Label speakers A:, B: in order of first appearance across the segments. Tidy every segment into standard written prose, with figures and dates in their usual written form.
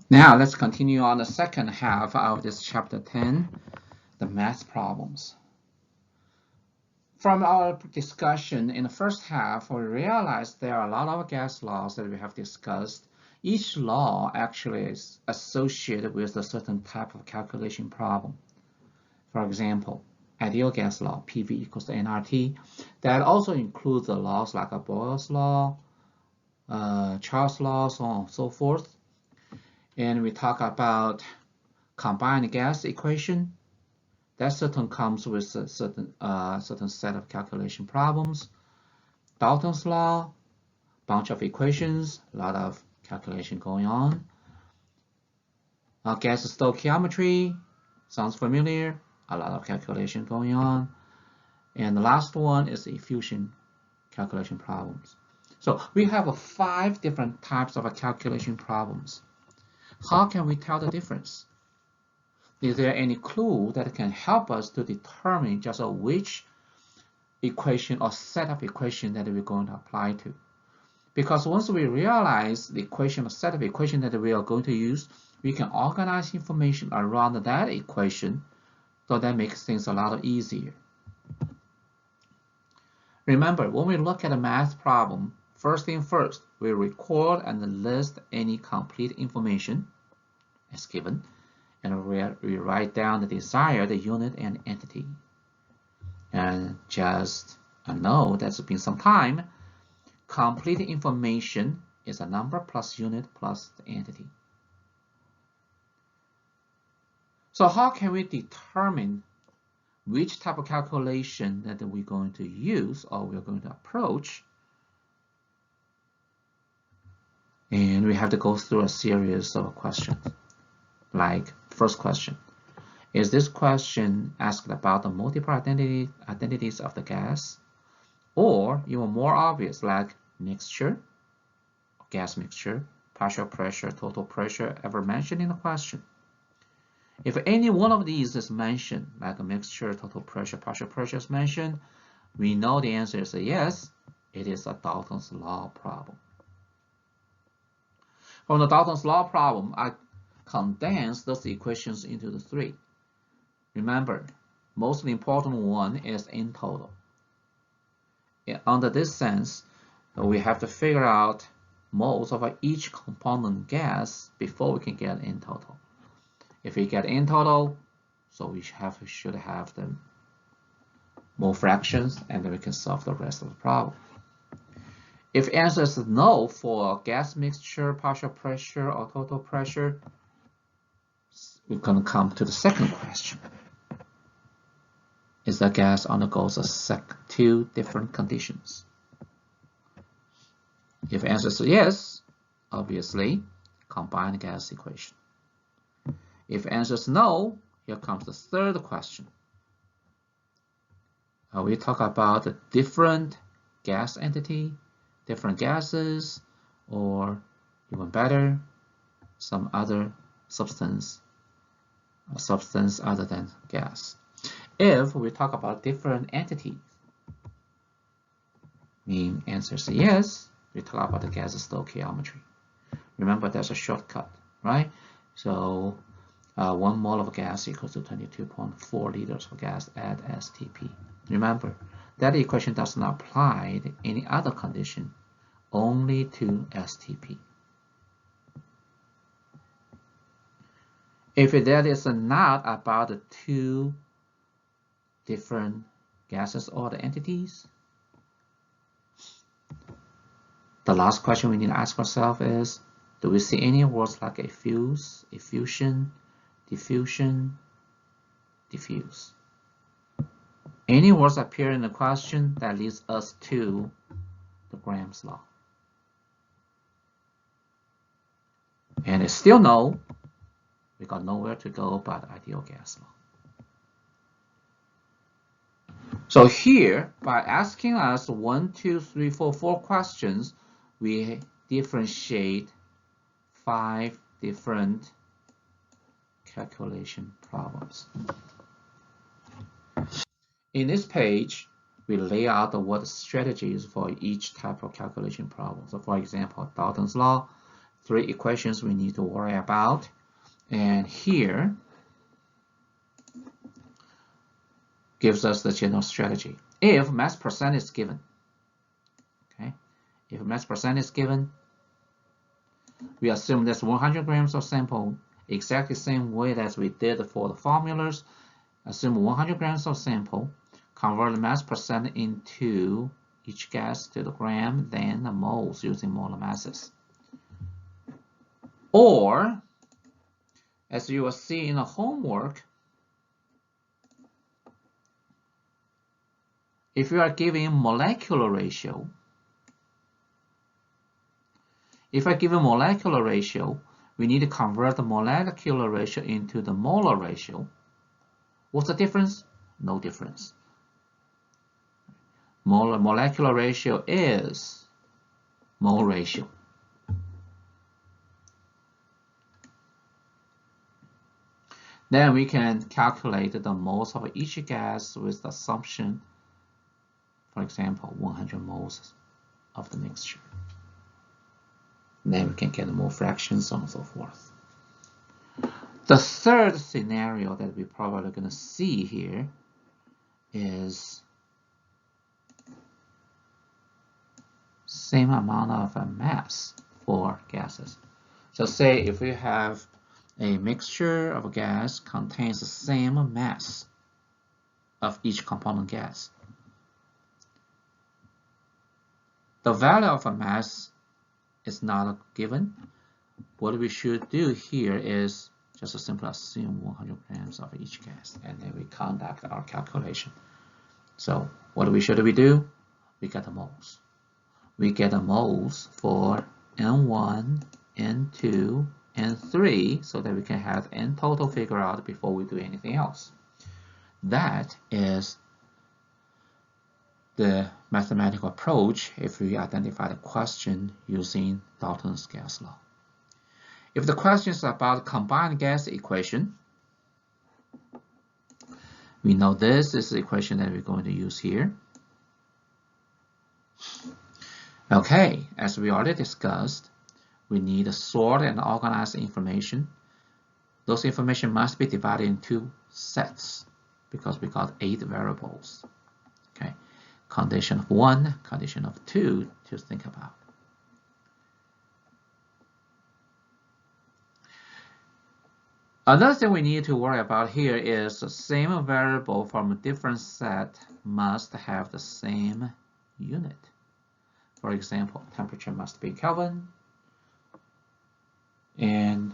A: Now let's continue on the second half of this chapter 10, the math problems. From our discussion in the first half, we realized there are a lot of gas laws that we have discussed. Each law actually is associated with a certain type of calculation problem. For example, ideal gas law, PV equals to nRT. That also includes the laws like Boyle's law, Charles' law, so on and so forth. And we talk about combined gas equation. That certain comes with a certain set of calculation problems. Dalton's law, bunch of equations, a lot of calculation going on. Gas stoichiometry, sounds familiar, a lot of calculation going on. And the last one is effusion calculation problems. So we have 5 different types of calculation problems. How can we tell the difference? Is there any clue that can help us to determine just which equation or set of equation that we're going to apply to? Because once we realize the equation or set of equation that we are going to use, we can organize information around that equation, so that makes things a lot easier. Remember, when we look at a math problem, first thing first, we record and list any complete information as given, and we write down the desired unit and entity. And just know that's been some time, complete information is a number plus unit plus the entity. So how can we determine which type of calculation that we're going to use or we're going to approach? And we have to go through a series of questions. Like first question, is this question asked about the multiple identities of the gas? Or even more obvious, like mixture, gas mixture, partial pressure, total pressure ever mentioned in the question? If any one of these is mentioned, like a mixture, total pressure, partial pressure is mentioned, we know the answer is a yes, it is a Dalton's law problem. From the Dalton's law problem, I condense those equations into the 3. Remember, most important one is in total. Under this sense, we have to figure out moles of each component gas before we can get in total. If we get in total, so we should have the mole fractions, and then we can solve the rest of the problem. If answer is no for gas mixture, partial pressure, or total pressure, we're going to come to the second question. Is the gas undergoes 2 different conditions? If answer is yes, obviously, combined gas equation. If answer is no, here comes the third question. We talk about the different gas entity, different gases, or even better, some other substance other than gas. If we talk about different entities, mean answer is yes, we talk about the gas stoichiometry. Remember, there's a shortcut, right? So 1 mole of gas equals to 22.4 liters of gas at STP. Remember, that equation does not apply to any other condition, only to STP. If that is not about the 2 different gases or the entities, the last question we need to ask ourselves is, do we see any words like effuse, effusion, diffusion, diffuse? Any words appear in the question that leads us to the Graham's law. And it's still no, we got nowhere to go but ideal gas law. So here, by asking us 1, 2, 3, 4 questions, we differentiate 5 different calculation problems. In this page, we lay out what strategies for each type of calculation problem. So for example, Dalton's law, three equations we need to worry about. And here gives us the general strategy. If mass percent is given, okay, if mass percent is given, we assume there's 100 grams of sample, exactly the same way as we did for the formulas. Assume 100 grams of sample, convert the mass percent into each gas to the gram, then the moles using molar masses. Or, as you will see in the homework, if you are given molecular ratio, we need to convert the molecular ratio into the molar ratio. What's the difference? No difference. Molecular ratio is mole ratio. Then we can calculate the moles of each gas with the assumption, for example, 100 moles of the mixture. Then we can get more fractions, so on and so forth. The third scenario that we're probably going to see here is same amount of mass for gases. So say if we have a mixture of a gas contains the same mass of each component gas. The value of a mass is not given. What we should do here is just simply assume 100 grams of each gas, and then we conduct our calculation. So what should we do? We get the moles. We get the moles for N1, N2, N3, so that we can have N total figure out before we do anything else. That is the mathematical approach if we identify the question using Dalton's gas law. If the question is about combined gas equation, we know this is the equation that we're going to use here. Okay, as we already discussed, we need to sort and organize information. Those information must be divided into sets because we got 8 variables. Okay, condition of 1, condition of 2 to think about. Another thing we need to worry about here is the same variable from a different set must have the same unit. For example, temperature must be Kelvin. And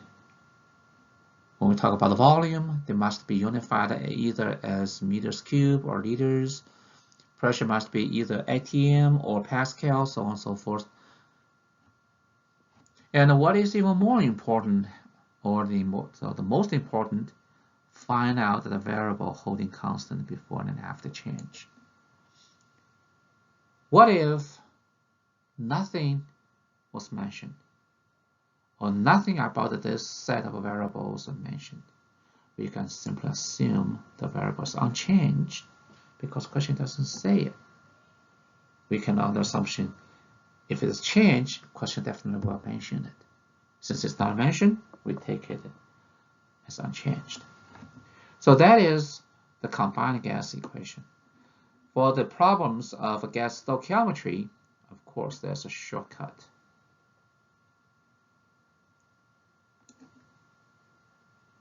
A: when we talk about the volume, they must be unified either as meters cubed or liters. Pressure must be either atm or Pascal, so on and so forth. And what is even more important, or the most important, find out the variable holding constant before and after change. What if nothing was mentioned, or nothing about this set of variables was mentioned? We can simply assume the variable is unchanged because the question doesn't say it. We can, under assumption, if it is changed, the question definitely will mention it. Since it's not mentioned, we take it as unchanged. So that is the combined gas equation. For the problems of gas stoichiometry, of course, there's a shortcut.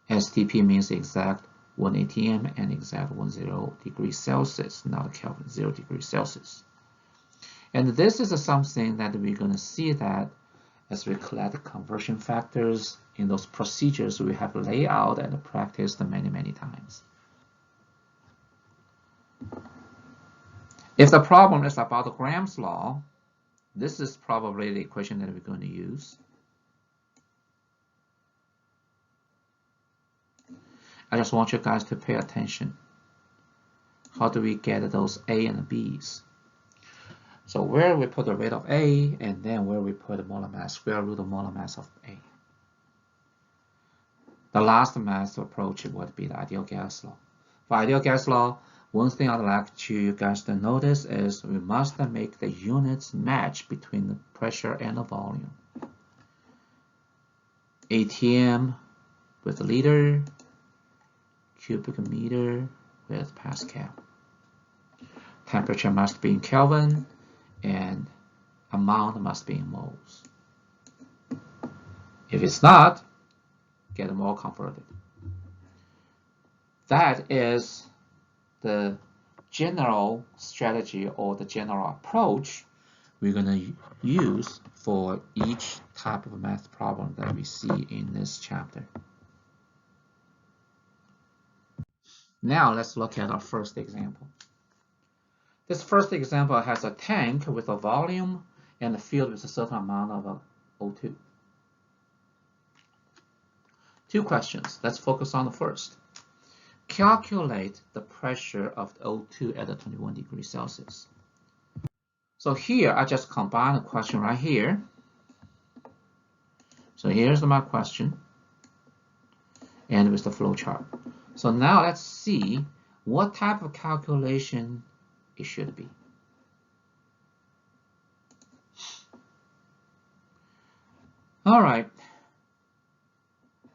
A: STP means exact 1 atm and exact 10 degrees Celsius, not Kelvin, 0 degrees Celsius. And this is something that we're going to see that as we collect conversion factors in those procedures we have laid out and practiced many, many times. If the problem is about the Graham's law, this is probably the equation that we're going to use. I just want you guys to pay attention. How do we get those A and B's? So where we put the rate of A, and then where we put the molar mass, square root of molar mass of A. The last math approach would be the ideal gas law. For ideal gas law, one thing I'd like you guys to notice is we must make the units match between the pressure and the volume. ATM with liter, cubic meter with Pascal. Temperature must be in Kelvin, and amount must be in moles. If it's not, get mole converted. That is the general strategy or the general approach we're going to use for each type of math problem that we see in this chapter. Now let's look at our first example. This first example has a tank with a volume and a filled with a certain amount of O2. Two questions. Let's focus on the first. Calculate the pressure of the O2 at 21 degrees Celsius. So here, I just combine the question right here. So here's my question, and with the flow chart. So now let's see what type of calculation it should be. All right.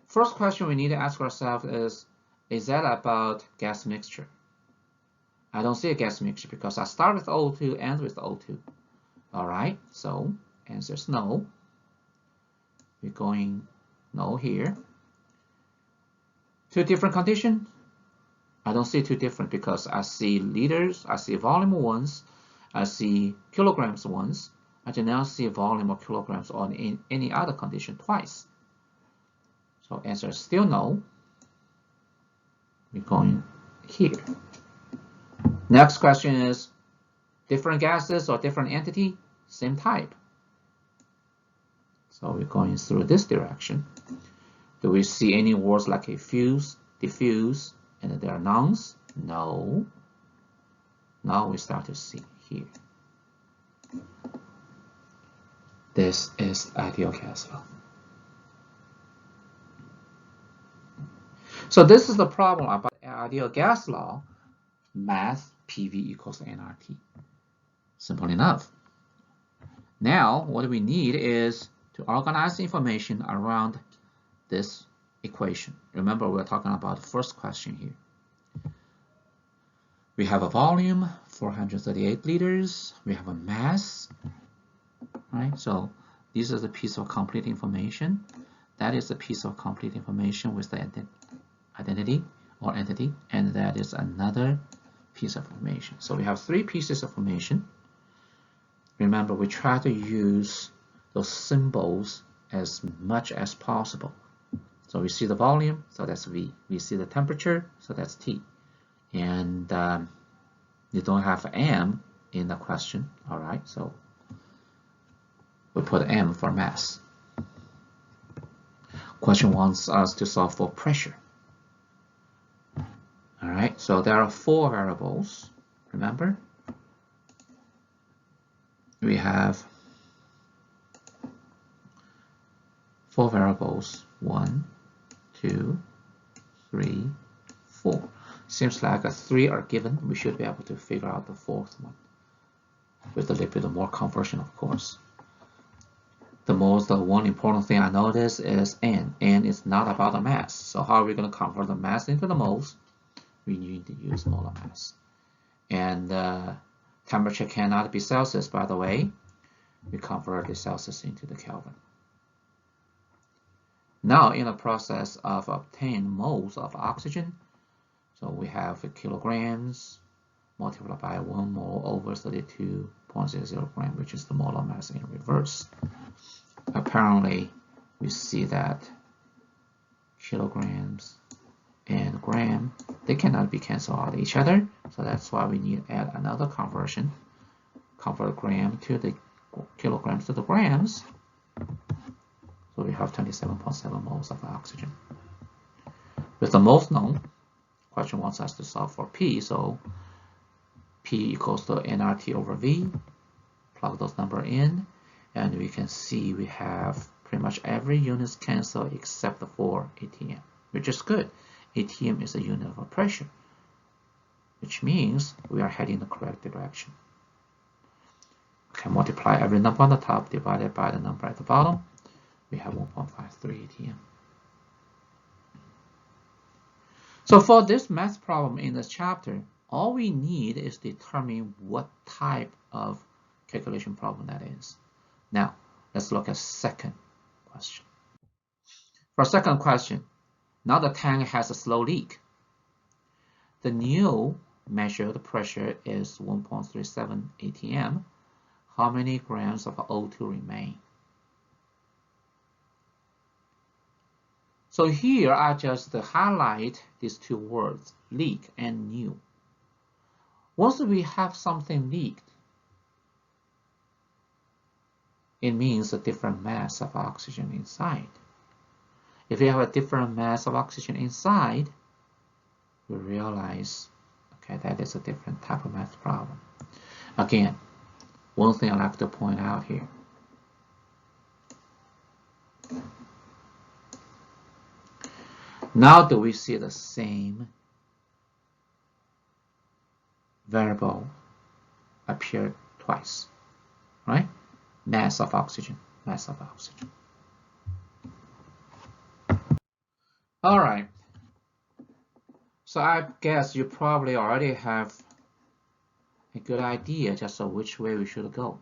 A: First question we need to ask ourselves is that about gas mixture? I don't see a gas mixture because I start with O2 and with O2. All right, so answer is no. We're going no here. Two different conditions? I don't see two different because I see liters, I see volume once, I see kilograms once. I do not see volume or kilograms on in any other condition twice. So answer is still no. We're going here. Next question is different gases or different entity, same type. So we're going through this direction. Do we see any words like effuse, diffuse, and there are nouns? No. Now we start to see here. This is ideal gas law. So this is the problem about ideal gas law. Math PV equals nRT. Simple enough. Now, what we need is to organize the information around this equation. Remember, we're talking about the first question here. We have a volume, 438 liters. We have a mass, right? So this is a piece of complete information. That is a piece of complete information with the identity or entity, and that is another piece of information. So we have three pieces of information. Remember, we try to use those symbols as much as possible. So we see the volume, so that's V. We see the temperature, so that's T. And you don't have M in the question, all right? So we put M for mass. Question wants us to solve for pressure. All right, so there are four variables, remember? We have four variables, 1, 2, 3, 4. Seems like three are given. We should be able to figure out the fourth one with a little bit more conversion, of course. The one important thing I notice is N. N is not about the mass. So how are we going to convert the mass into the moles? We need to use molar mass. And temperature cannot be Celsius, by the way. We convert the Celsius into the Kelvin. Now, in the process of obtaining moles of oxygen, so we have kilograms multiplied by 1 mole over 32.00 gram, which is the molar mass in reverse. Apparently, we see that kilograms and gram, they cannot be canceled out each other, so that's why we need to add another conversion. Convert gram to the kilograms to the grams. So we have 27.7 moles of oxygen. With the moles known, question wants us to solve for P, so P equals to nRT over V. Plug those numbers in, and we can see we have pretty much every unit canceled except for ATM, which is good. ATM is a unit of pressure, which means we are heading in the correct direction. Okay, multiply every number on the top divided by the number at the bottom. We have 1.53 ATM. So for this math problem in this chapter, all we need is determine what type of calculation problem that is. Now, let's look at second question. For second question, now the tank has a slow leak. The new measured pressure is 1.37 atm. How many grams of O2 remain? So here I just highlight these two words, leak and new. Once we have something leaked, it means a different mass of oxygen inside. If you have a different mass of oxygen inside, we realize, okay, that is a different type of math problem. Again, one thing I'd like to point out here. Now do we see the same variable appear twice, right? Mass of oxygen, mass of oxygen. All right. So I guess you probably already have a good idea just of which way we should go.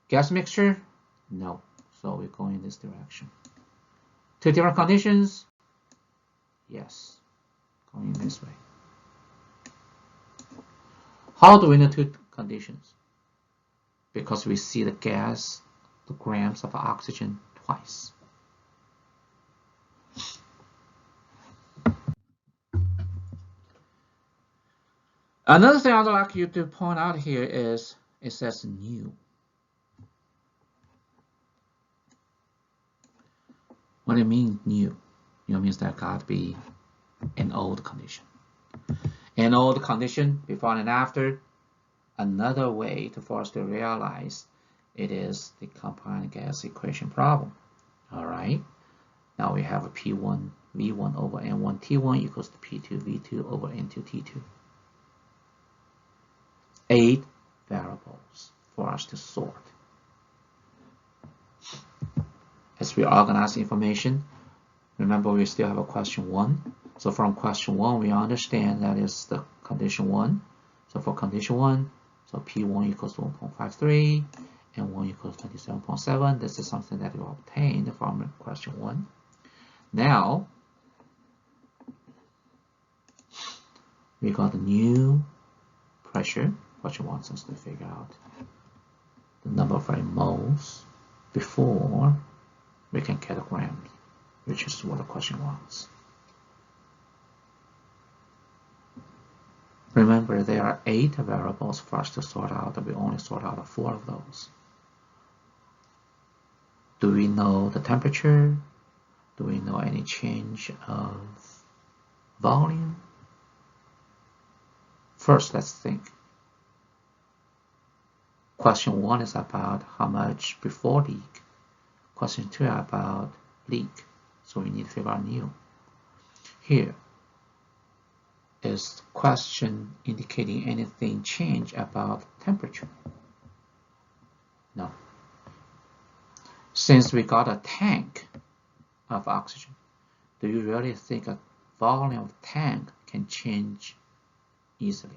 A: Gas mixture? No. So we go in this direction. Two different conditions? Yes. Going this way. How do we know two conditions? Because we see the gas, the grams of oxygen twice. Another thing I'd like you to point out here is it says new. What do you mean new? New means that got to be an old condition. An old condition, before and after. Another way for us to realize it is the combined gas equation problem. All right. Now we have a P1 V1 over N1 T1 equals to P2 V2 over N2 T2. 8 variables for us to sort. As we organize information, remember we still have a question 1. So from question 1, we understand that is the condition 1. So for condition 1, so P1 equals 1.53 and 1 equals 27.7. This is something that we obtained from question 1. Now, we got the new pressure. Question wants us to figure out the number of moles before we can get a gram, which is what the question wants. Remember, there are 8 variables for us to sort out, and we only sort out 4 of those. Do we know the temperature? Do we know any change of volume? First, let's think. Question 1 is about how much before leak. Question 2 about leak. So we need to figure out new. Here is question indicating anything change about temperature. No. Since we got a tank of oxygen, do you really think a volume of tank can change easily?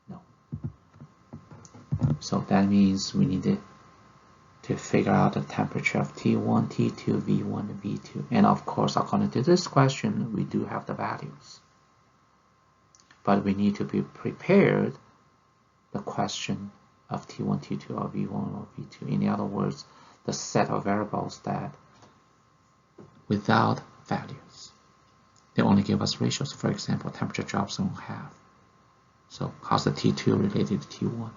A: No. So that means we need to figure out the temperature of T1, T2, V1, and V2. And of course, according to this question, we do have the values. But we need to be prepared the question of T1, T2, or V1, or V2. In other words, the set of variables that without values. They only give us ratios. For example, temperature drops in half. So how's the T2 related to T1?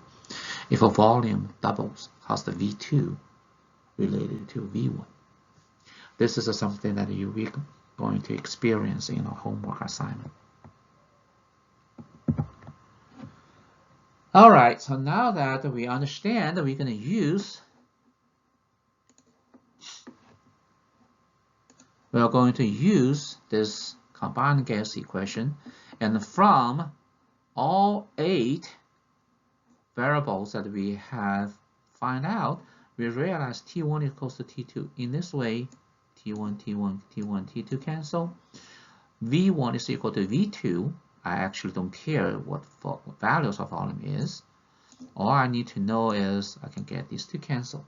A: If a volume doubles, how's the V2 related to V1? This is something that you're going to experience in a homework assignment. All right, so now that we understand, we're going to use this combined gas equation, and from all 8 variables that we have find out, we realize T1 equals to T2. In this way, T1, T1, T1, T2 cancel. V1 is equal to V2. I actually don't care what values of volume is. All I need to know is I can get these two cancel.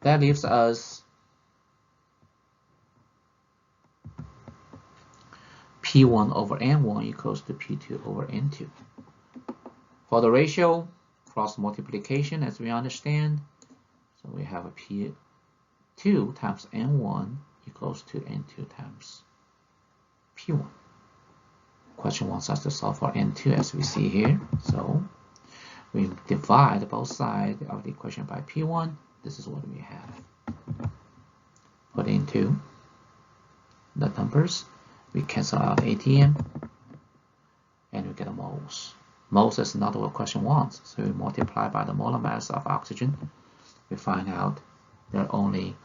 A: That leaves us P1 over N1 equals to P2 over N2. For the ratio, cross multiplication as we understand. So we have a P2 times N1 equals to N2 times P1. Question wants us to solve for N2 as we see here. So we divide both sides of the equation by P1. This is what we have. Put into the numbers. We cancel out ATM. And we get a moles. Moles is not what question wants. So we multiply by the molar mass of oxygen. We find out there are only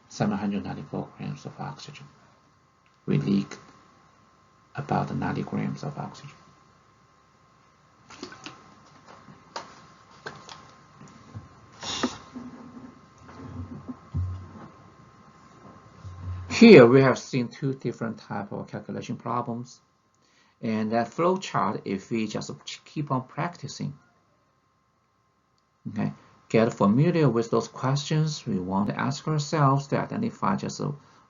A: 794 grams of oxygen. We leak about 90 grams of oxygen. Here we have seen two different types of calculation problems. And that flow chart, if we just keep on practicing, okay, get familiar with those questions we want to ask ourselves to identify just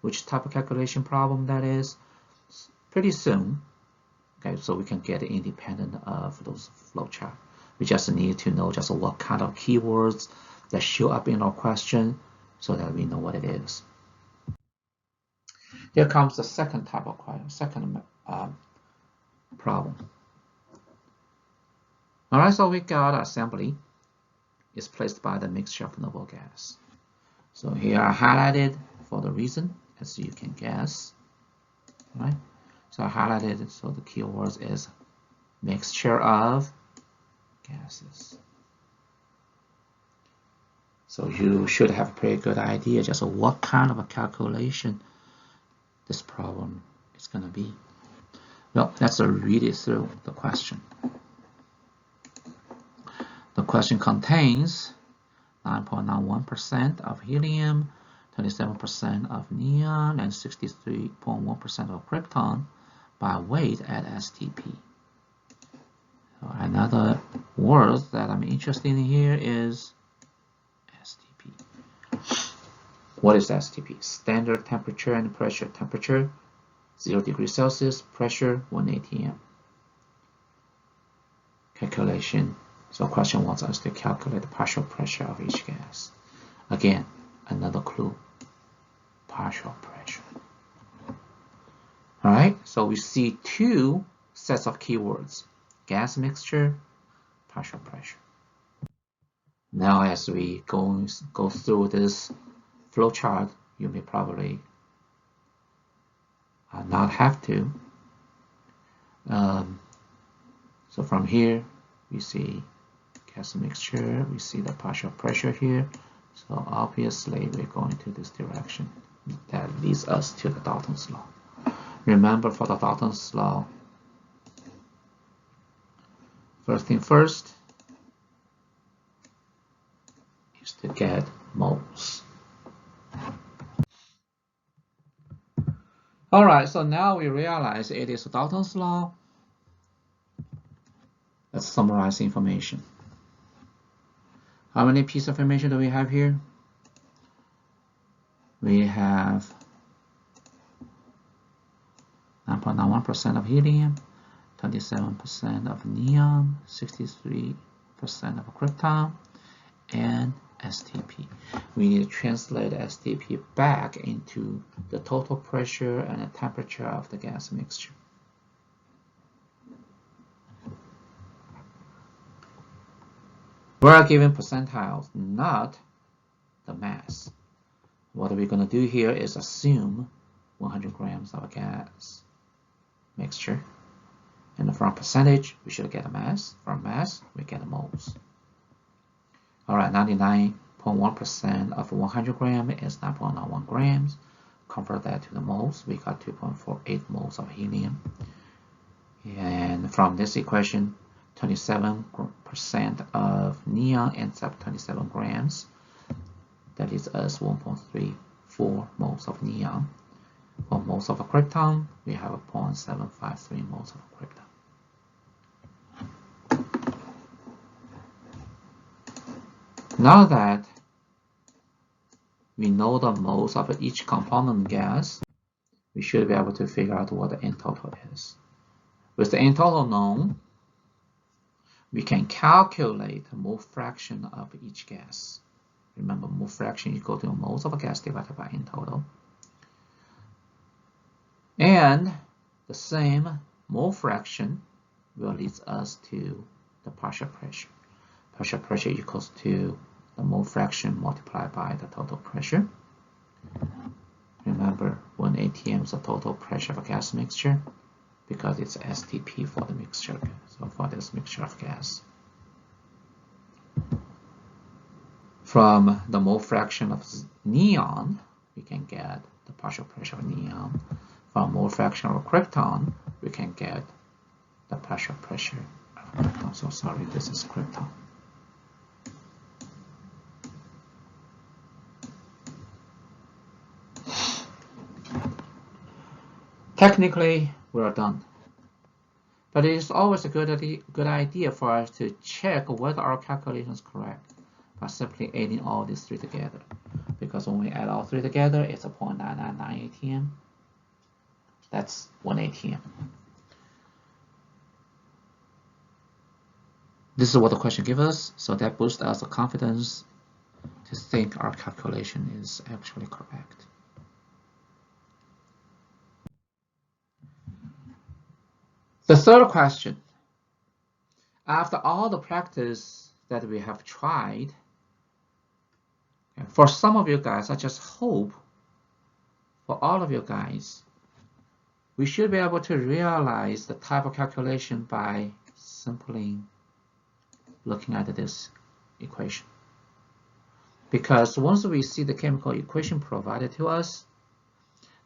A: which type of calculation problem that is pretty soon. Okay, so we can get it independent of those flow chart. We just need to know just what kind of keywords that show up in our question so that we know what it is. Here comes the second type of question, problem. All right, so we got assembly is placed by the mixture of noble gas. So here I highlighted for the reason, as you can guess. Right? So I highlighted it, so the keywords is mixture of gases. So you should have a pretty good idea just what kind of a calculation this problem is going to be. Well, let's read it through the question. The question contains 9.91% of helium, 27% of neon, and 63.1% of krypton by weight at STP. So another word that I'm interested in here is STP. What is STP? Standard temperature and pressure. Temperature 0 degrees Celsius, pressure 1 atm. Calculation. So question wants us to calculate the partial pressure of each gas. Again, another clue. Partial pressure. Alright, so we see two sets of keywords. Gas mixture, partial pressure. Now as we go through this flow chart, you may probably not have to. So from here, we see gas mixture, we see the partial pressure here. So obviously we're going to this direction. That leads us to the Dalton's law. Remember, for the Dalton's law, first thing first is to get moles. Alright, so now we realize it is Dalton's law. Let's summarize the information. How many pieces of information do we have here? We have 9.91% of helium, 27% of neon, 63% of krypton, and STP. We need to translate STP back into the total pressure and the temperature of the gas mixture. We're given percentiles, not the mass. What we're going to do here is assume 100 grams of a gas mixture. And from percentage, we should get a mass. From mass, we get a moles. Alright, 99.1% of 100 grams is 9.91 grams. Convert that to the moles. We got 2.48 moles of helium. And from this equation, 27% of neon ends up 27 grams. That is us 1.34 4 moles of neon. For moles of krypton, we have 0.753 moles of krypton. Now that we know the moles of each component gas, we should be able to figure out what the N total is. With the N total known, we can calculate the mole fraction of each gas. Remember, mole fraction equal to moles of a gas divided by N total. And the same mole fraction will lead us to the partial pressure. Partial pressure equals to the mole fraction multiplied by the total pressure. Remember, 1 atm is the total pressure of a gas mixture because it's STP for the mixture, so for this mixture of gas. From the mole fraction of neon, we can get the partial pressure of neon. From mole fraction of krypton, we can get the partial pressure of krypton. So sorry, this is krypton. Technically, we are done. But it is always a good idea for us to check whether our calculation is correct by simply adding all these three together. Because when we add all three together, it's a 0.999 atm. That's 1 atm. This is what the question gives us, so that boosts us the confidence to think our calculation is actually correct. The third question. After all the practice that we have tried, for some of you guys, I just hope for all of you guys, we should be able to realize the type of calculation by simply looking at this equation. Because once we see the chemical equation provided to us,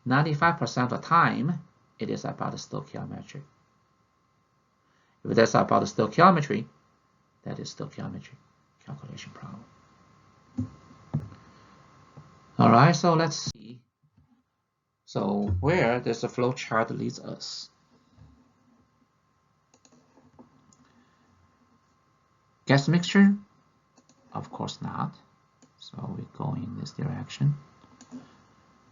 A: 95% of the time, it is about the stoichiometry. If that's about the stoichiometry, that is stoichiometry calculation problem. All right, so let's see. So where does the flow chart leads us? Gas mixture? Of course not. So we go in this direction.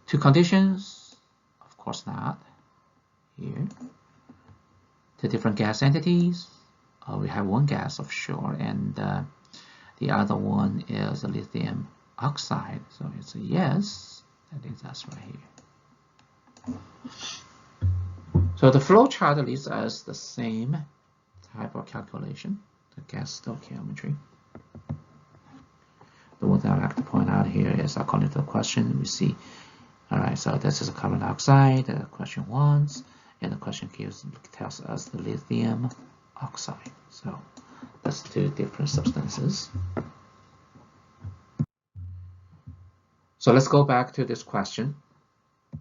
A: Two conditions? Of course not. Here. Two different gas entities? We have one gas of sure, and the other one is lithium oxide. So it's a yes. That leads us right here. So the flow chart leads us the same type of calculation, the gas stoichiometry. The one that I'd like to point out here is according to the question, we see, all right, so this is a carbon dioxide, the question wants, and the question tells us the lithium oxide. So that's two different substances. So let's go back to this question.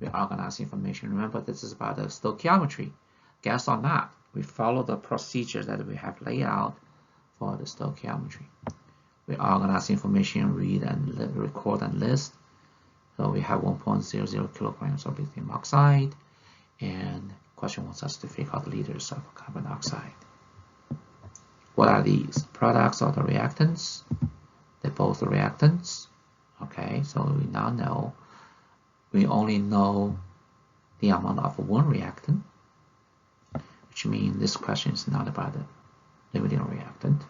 A: We organize information. Remember, this is about the stoichiometry. Gas or not, we follow the procedures that we have laid out for the stoichiometry. We organize information, read and record and list. So we have 1.00 kilograms of lithium oxide, and question wants us to figure out liters of carbon dioxide. What are these? Products or the reactants? They're both the reactants. Okay, so we now know, we only know the amount of one reactant, which means this question is not about the limiting reactant.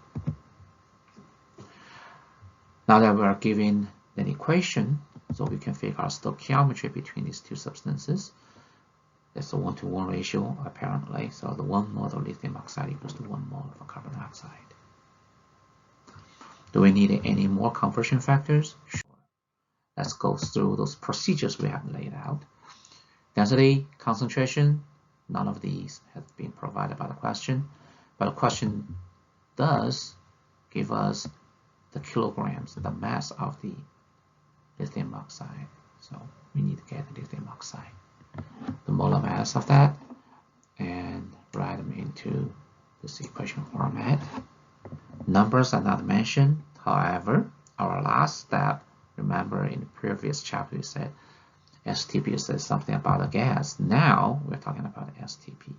A: Now that we are given an equation, so we can figure out stoichiometry between these two substances. That's a 1-to-1 ratio, apparently. So the 1 mole of lithium oxide equals to 1 mole of carbon dioxide. Do we need any more conversion factors? Sure. Let's go through those procedures we have laid out. Density, concentration, none of these have been provided by the question, but the question does give us the kilograms, the mass of the lithium oxide. So we need to get the lithium oxide, the molar mass of that, and write them into this equation format. Numbers are not mentioned. However, our last step, remember in the previous chapter we said STP says something about a gas. Now we're talking about STP.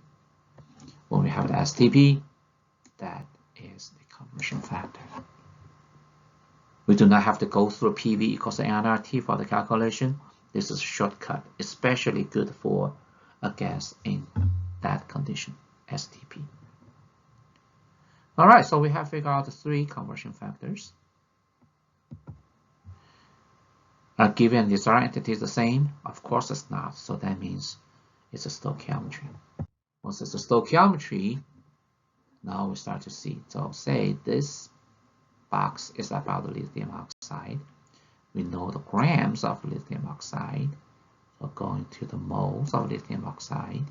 A: When we have the STP, that is the conversion factor. We do not have to go through PV equals to nRT for the calculation. This is a shortcut, especially good for a gas in that condition, STP. All right, so we have figured out the 3 conversion factors. Given these are entities the same? Of course it's not, so that means it's a stoichiometry. Once it's a stoichiometry, now we start to see. So say this box is about the lithium oxide. We know the grams of lithium oxide. So going to the moles of lithium oxide.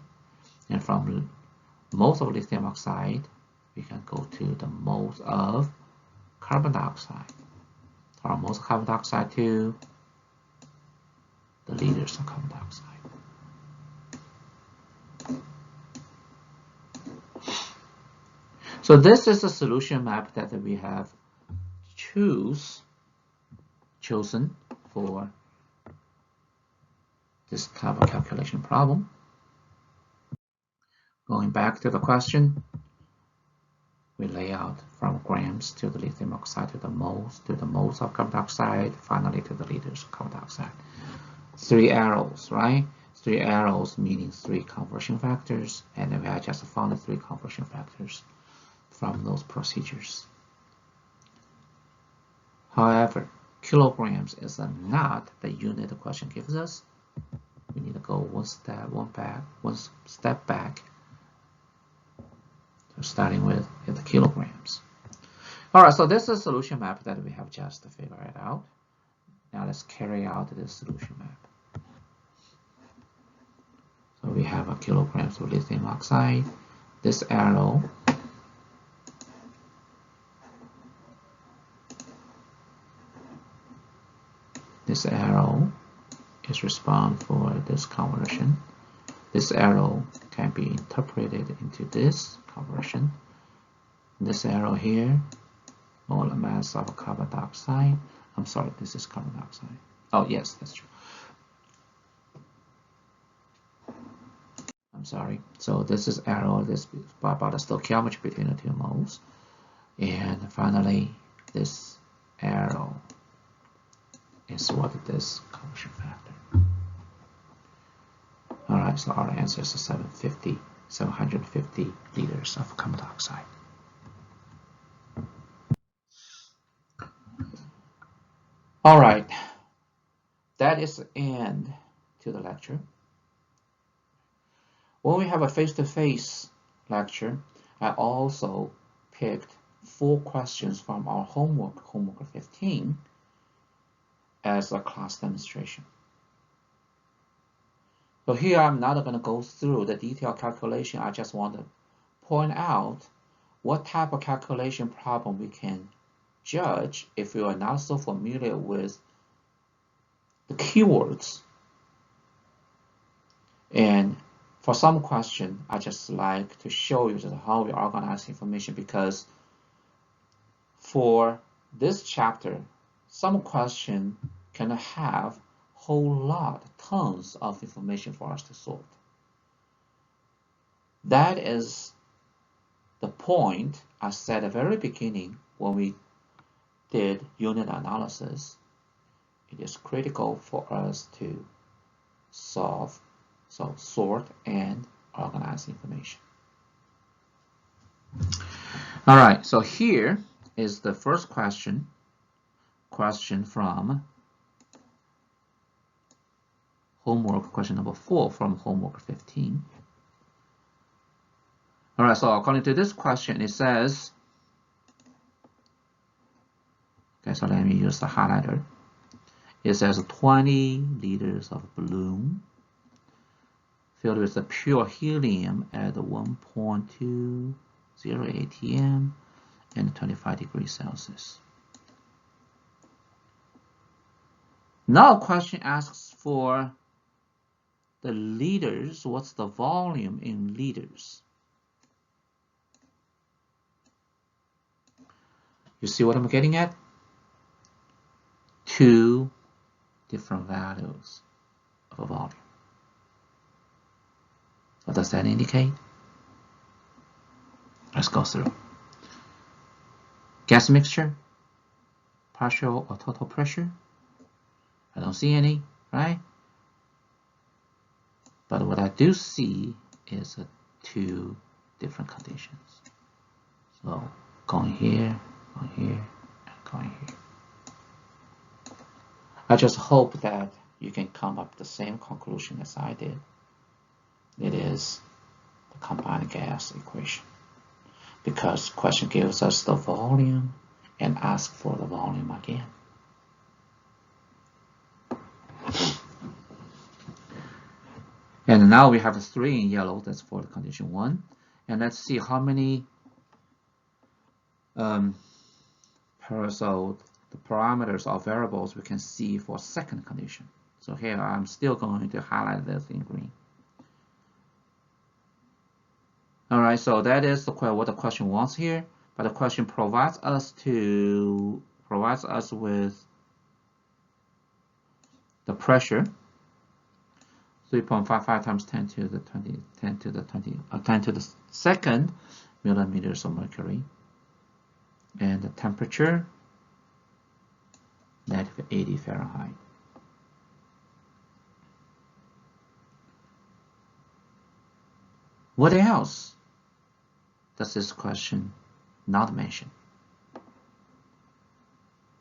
A: And from moles of lithium oxide, we can go to the moles of carbon dioxide. From moles of carbon dioxide to the liters of carbon dioxide. So this is a solution map that we have chosen for this type of calculation problem. Going back to the question, we lay out from grams to the lithium oxide to the moles of carbon dioxide, finally to the liters of carbon dioxide. 3 arrows, right? 3 arrows meaning 3 conversion factors, and then we have just found the 3 conversion factors from those procedures. However, kilograms is not the unit the question gives us. We need to go one step back. So starting with the kilograms. All right, so this is a solution map that we have just to figure it out. Now let's carry out this solution map. So we have a kilograms of lithium oxide. This arrow is responsible for this conversion. This arrow can be interpreted into this conversion. This arrow here, molar mass of carbon dioxide. I'm sorry, this is carbon dioxide. Oh yes, that's true. I'm sorry. So this is arrow, this is about the stoichiometry between the 2 moles. And finally, this arrow is what this conversion factor. All right, so our answer is 750 liters of carbon dioxide. All right, that is the end to the lecture. When we have a face-to-face lecture, I also picked 4 questions from our homework 15, as a class demonstration. So here I'm not going to go through the detailed calculation. I just want to point out what type of calculation problem we can judge if we are not so familiar with the keywords. And for some question, I just like to show you how we organize information, because for this chapter, some question can have whole lot, tons of information for us to sort. That is the point I said at the very beginning when we did unit analysis. It is critical for us to sort and organize information. All right, so here is the first question from homework, question number 4 from homework 15. All right, so according to this question, it says, okay, so let me use the highlighter. It says 20 liters of balloon filled with the pure helium at 1.20 atm and 25 degrees Celsius. Now the question asks for the liters. What's the volume in liters? You see what I'm getting at? 2 different values. of a volume. What does that indicate? Let's go through. Gas mixture, partial or total pressure. I don't see any, right? But what I do see is two different conditions. So going here, and going here. I just hope that you can come up with the same conclusion as I did. It is the combined gas equation. Because the question gives us the volume and asks for the volume again. And now we have 3 in yellow, that's for the condition 1. And let's see how many the parameters or variables we can see for second condition. So here I'm still going to highlight this in green. All right, so that is what the question wants here, but the question provides us with the pressure, 3.55 times 10 to the 2nd millimeters of mercury, and the temperature, -80 Fahrenheit. What else does this question not mention?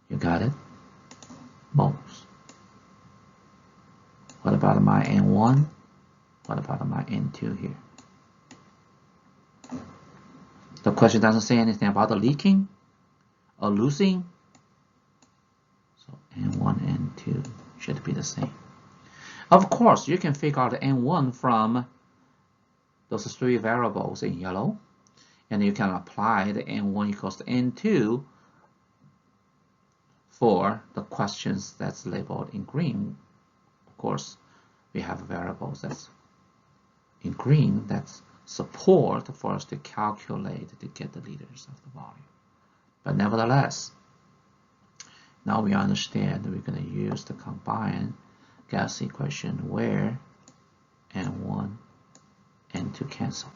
A: You got it? Moles. What about my N1? What about my N2 here? The question doesn't say anything about the leaking or losing. So N1, N2 should be the same. Of course, you can figure out N1 from those 3 variables in yellow, and you can apply the N1 equals to N2 for the questions that's labeled in green. Of course, we have variables that's in green that's support for us to calculate to get the liters of the volume. But nevertheless, now we understand that we're going to use the combined gas equation where N1 and N2 cancel.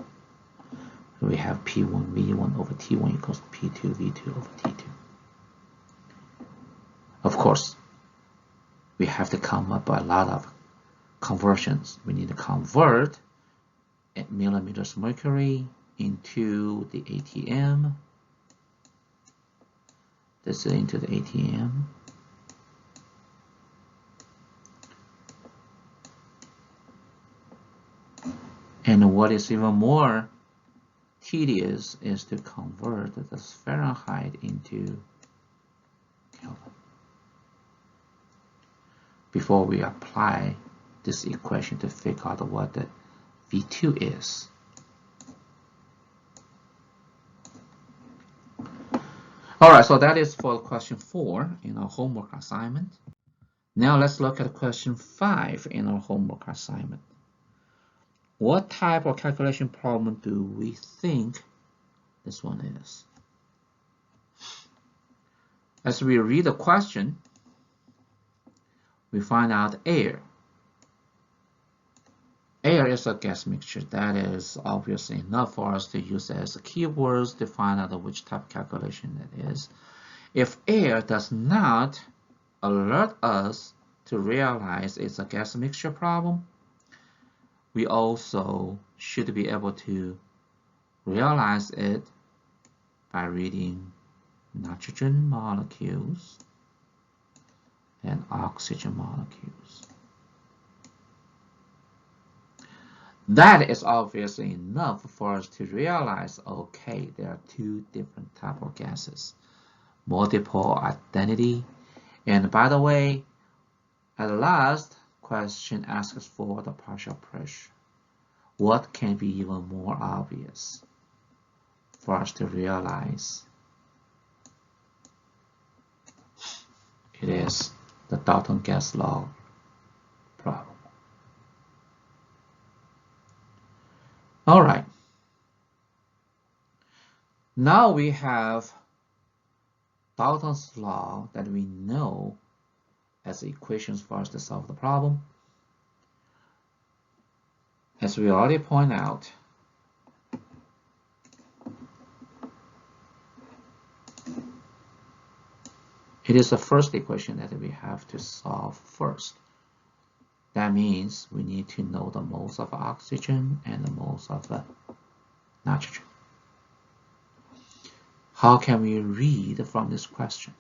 A: We have P1 V1 over T1 equals P2 V2 over T2. Of course, we have to come up with a lot of conversions. We need to convert millimeters mercury into the ATM. This is into the ATM. And what is even more tedious is to convert the Fahrenheit into Kelvin before we apply this equation to figure out what the V2 is. All right, so that is for question 4 in our homework assignment. Now let's look at question 5 in our homework assignment. What type of calculation problem do we think this one is? As we read the question, we find out air. Air is a gas mixture. That is obviously enough for us to use as keywords to find out which type of calculation it is. If air does not alert us to realize it's a gas mixture problem, we also should be able to realize it by reading nitrogen molecules and oxygen molecules. That is obviously enough for us to realize, okay, there are 2 different types of gases, multiple identity. And by the way, at last, question asks for the partial pressure. What can be even more obvious for us to realize? It is the Dalton gas law problem. All right. Now we have Dalton's law that we know as equations for us to solve the problem. As we already point out, it is the first equation that we have to solve first. That means we need to know the moles of oxygen and the moles of nitrogen. How can we read from this question?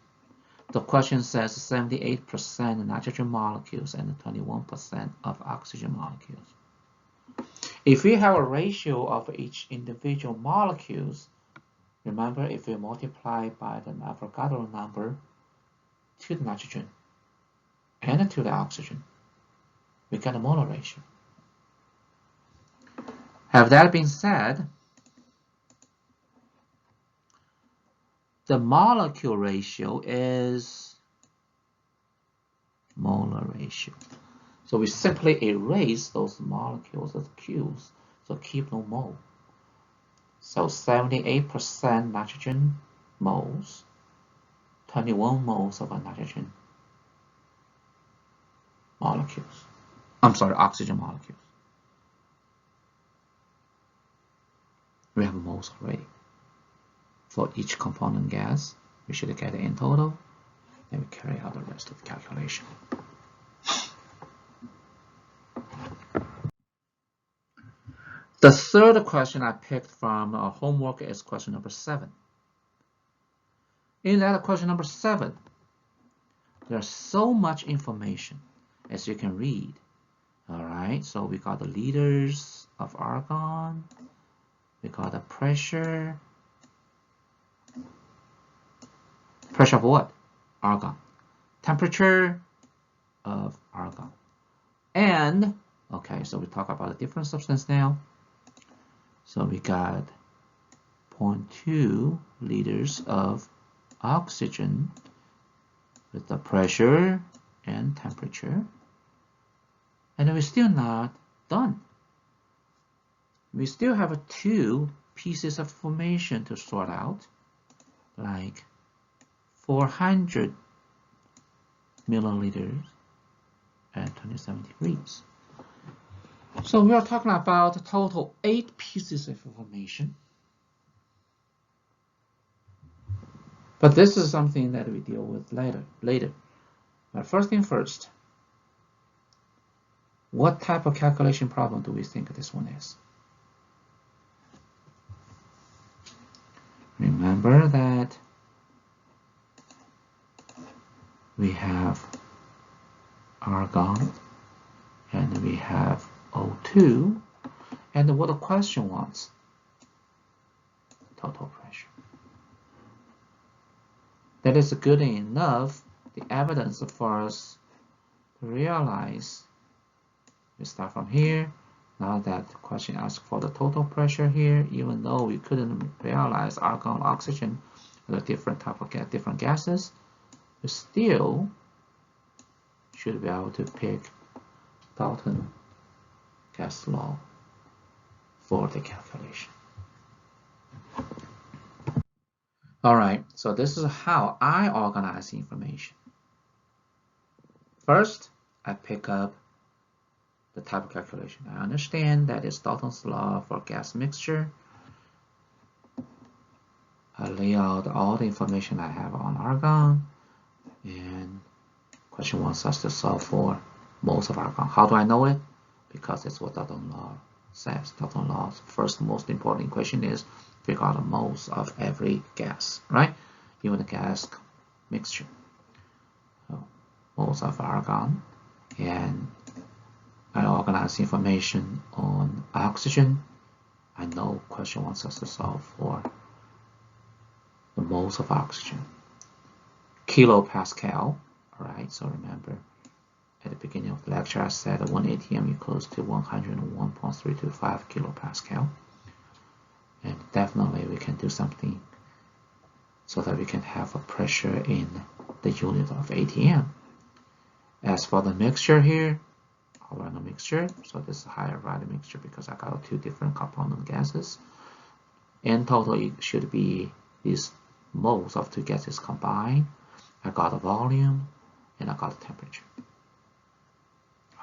A: The question says 78% nitrogen molecules and 21% of oxygen molecules. If we have a ratio of each individual molecules, remember if we multiply by the Avogadro number to the nitrogen and to the oxygen, we get a molar ratio. Have that been said, the molecule ratio is molar ratio. So we simply erase those molecules as cubes, so keep no mole. So 78% nitrogen moles, 21 moles of nitrogen molecules. I'm sorry, oxygen molecules. We have moles already. For each component gas, we should get it in total, and we carry out the rest of the calculation. The third question I picked from our homework is question number 7. In that question number 7, there's so much information as you can read. All right, so we got the liters of argon, we got the pressure of what? Argon. Temperature of argon. And, okay, so we talk about a different substance now. So we got 0.2 liters of oxygen with the pressure and temperature. And we're still not done. We still have 2 pieces of information to sort out, like 400 milliliters at 27 degrees. So we are talking about a total 8 pieces of information. But this is something that we deal with later. But first thing first, what type of calculation problem do we think this one is? Remember that we have argon and we have O2, and what the question wants? Total pressure. That is good enough, the evidence for us to realize. We start from here. Now that the question asks for the total pressure here, even though we couldn't realize argon and oxygen are a different type of different gases, we still should be able to pick Dalton gas law for the calculation. All right, so this is how I organize the information. First, I pick up the type of calculation. I understand that is Dalton's law for gas mixture. I lay out all the information I have on argon, and question wants us to solve for moles of argon. How do I know it? Because it's what Dalton's law says. Dalton's law's first most important equation is figure out the moles of every gas, right? Even the gas mixture. So, moles of argon, and I organize information on oxygen. I know question wants us to solve for the moles of oxygen. Kilopascal, all right, so remember at the beginning of the lecture I said 1 atm equals to 101.325 kilopascal. And definitely we can do something so that we can have a pressure in the unit of atm. As for the mixture here, I'll run a mixture, so this is a higher value mixture because I got 2 different component gases. In total, it should be these moles of 2 gases combined. I got a volume and I got a temperature.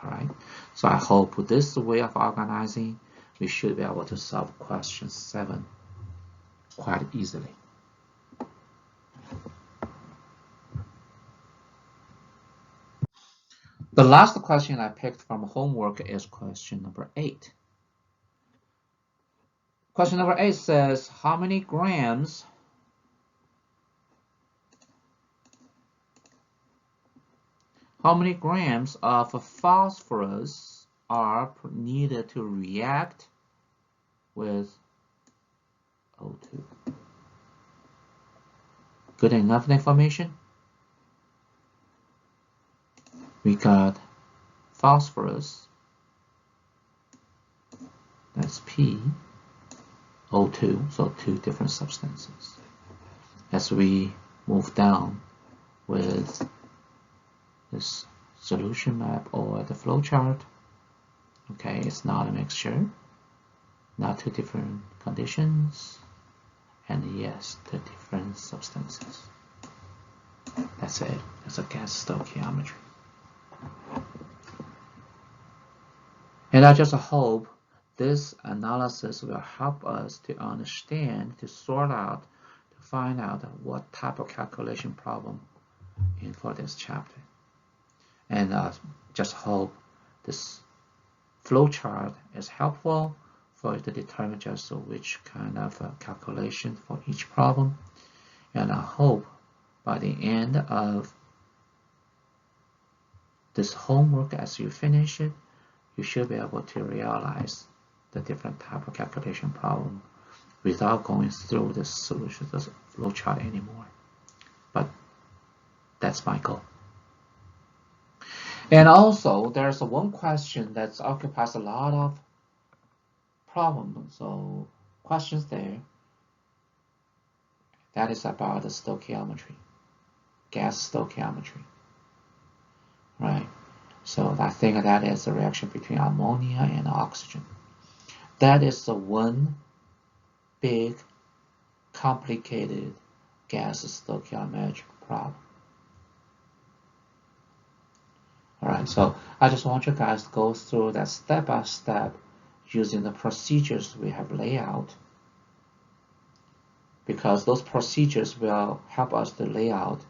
A: right? So I hope with this way of organizing, we should be able to solve question 7 quite easily. The last question I picked from homework is question number 8. Question number 8 says, how many grams of phosphorus are needed to react with O2? Good enough information? We got phosphorus, that's P, O2, so 2 different substances. As we move down with this solution map or the flow chart, okay, it's not a mixture, not 2 different conditions, and yes, 2 different substances. That's it. That's a gas stoichiometry. And I just hope this analysis will help us to understand, to sort out, to find out what type of calculation problem for this chapter. And just hope this flowchart is helpful for you to determine just which kind of calculation for each problem. And I hope by the end of this homework, as you finish it, you should be able to realize the different type of calculation problem without going through the solution, the flowchart anymore. But that's my goal. And also, there's one question that occupies a lot of problems, so questions there. That is about the stoichiometry, gas stoichiometry, right? So I think that is the reaction between ammonia and oxygen. That is the one big, complicated gas stoichiometric problem. All right, so I just want you guys to go through that step by step using the procedures we have laid out, because those procedures will help us to lay out.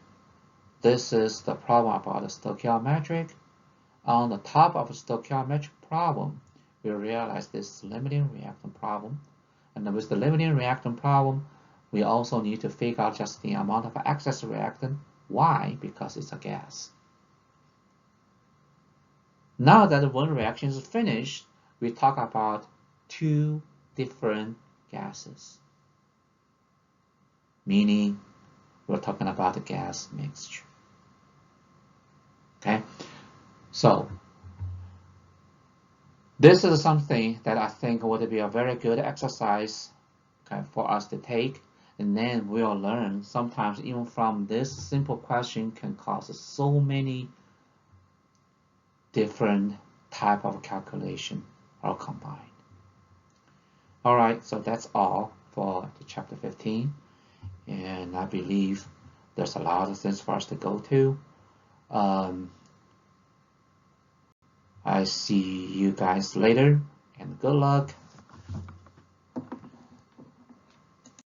A: This is the problem about the stoichiometric. On the top of the stoichiometric problem, we realize this limiting reactant problem. And with the limiting reactant problem, we also need to figure out just the amount of excess reactant. Why? Because it's a gas. Now that one reaction is finished, we talk about 2 different gases, meaning we're talking about a gas mixture. Okay, so this is something that I think would be a very good exercise, okay, for us to take, and then we'll learn sometimes even from this simple question can cause so many different type of calculation are combined. All right, so that's all for the chapter 15, and I believe there's a lot of things for us to go to. I see you guys later, and good luck.